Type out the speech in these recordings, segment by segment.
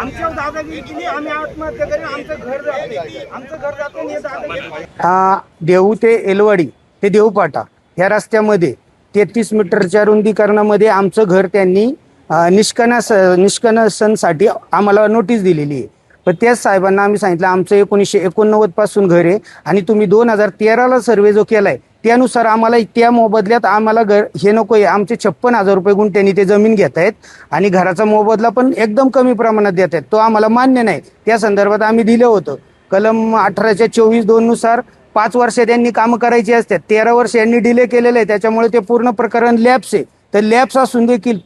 आमच्या दादागिरी केली, आम्ही आत्महत्या करेन, आमचं घर जाते, आमचं घर जाते आणि हे दादागिरी. देऊ ते एलवाडी ते देऊपाटा या रस्त्यामध्ये 33 मीटरच्या रुंदीकरणामध्ये आमचं घर त्यांनी निष्कर्षणासाठी आम्हाला नोटीस दिलेली आहे. पण त्याच साहेबांना आम्ही सांगितलं आमचं 1989 पासून घर आहे आणि तुम्ही 2013ला सर्वे जो केलाय त्यानुसार आम्हाला त्या मोबदल्यात आम्हाला घर हे नको आहे. आमचे 56,000 रुपये गुंठ्यांनी ते जमीन घेत आहेत आणि घराचा मोबदला पण एकदम कमी प्रमाणात देत आहेत. तो आम्हाला मान्य नाही. त्या संदर्भात आम्ही दिलं होतं कलम 18/24(2) नुसार 5 वर्ष त्यांनी कामं करायची असतात. 13 वर्ष यांनी डिले केलेलं आहे. त्याच्यामुळे ते पूर्ण प्रकरण लॅप्स आहे. तर लॅप्स असून देखील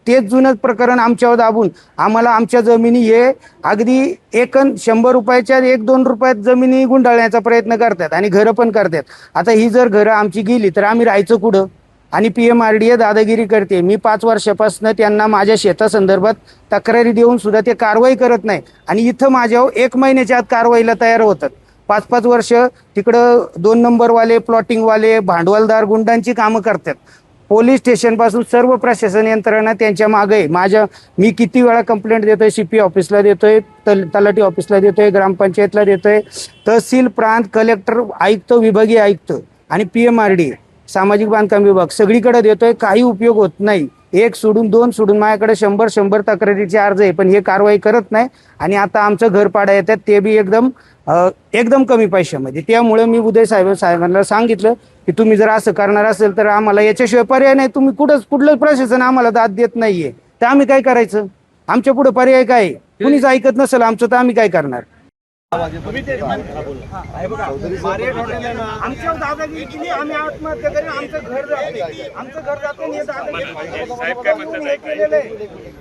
तेच जुनं प्रकरण आमच्यावर दाबून आम्हाला आमच्या जमिनी हे अगदी 100 रुपयाच्या 1-2 रुपयात जमिनी गुंडाळण्याचा प्रयत्न करतात आणि घरं पण करतात. आता ही जर घरं आमची गेली तर आम्ही राहायचं कुठं? आणि PMRDA दादागिरी करते. मी 5 वर्षापासून त्यांना माझ्या शेतासंदर्भात तक्रारी देऊन सुद्धा ते कारवाई करत नाही आणि इथं माझ्यावर 1 महिन्याच्या आत कारवाईला तयार होतात. 5-5 वर्ष तिकडं 2 नंबरवाले प्लॉटिंगवाले भांडवलदार गुंडांची कामं करतात. पोलीस स्टेशनपासून सर्व प्रशासन यंत्रणा त्यांच्या मागे आहे. मी किती वेळा कंप्लेंट देतोय, CP ऑफिसला देतोय, तलाठी ऑफिसला देतोय, ग्रामपंचायतला देतोय, तहसील, प्रांत, कलेक्टर, आयुक्त, विभागीय आयुक्त आणि PMRDA सामाजिक बांधकाम विभाग सगळीकडे देतोय. काही उपयोग होत नाही. 1 सोडून 2 सोडून माझ्याकडे 100 तक्रारीचे अर्ज आहे, पण हे कारवाई करत नाही. आणि आता आमचं घर पाडा येतात ते बी एकदम कमी पैशामध्ये. त्यामुळे मी उदय साहेबांना सांगितलं की तुम्ही जर असं करणार असेल तर आम्हाला याच्याशिवाय पर्याय नाही. तुम्ही कुठलं प्रशासन आम्हाला दाद देत नाहीये तर आम्ही काय करायचं? आमच्या पुढे पर्याय काय? कुणीच ऐकत नसेल आमचं तर आम्ही काय करणार? आमच्यावर दादागिरी केली, आम्ही आत्महत्या करेन, आमचं घर जाते, आमचं घर जाते आणि हे दादागिरी केलेलं आहे.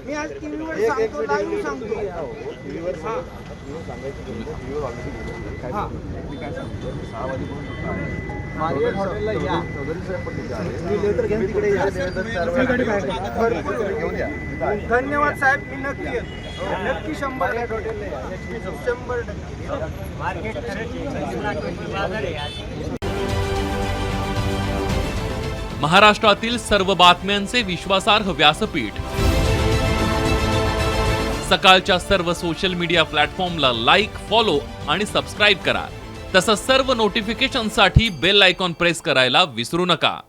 मी आज टीव्हीवर सांगतो, लाईव्ह सांगतो. धन्यवाद साहेब, मी नक्की 100%. महाराष्ट्रातील सर्व बातम्यांचे विश्वासार्ह व्यासपीठ. सकाळच्या सर्व सोशल मीडिया प्लॅटफॉर्मला लाईक, फॉलो आणि सबस्क्राईब करा. तसंच सर्व नोटिफिकेशनसाठी बेल आयकॉन प्रेस करायला विसरू नका.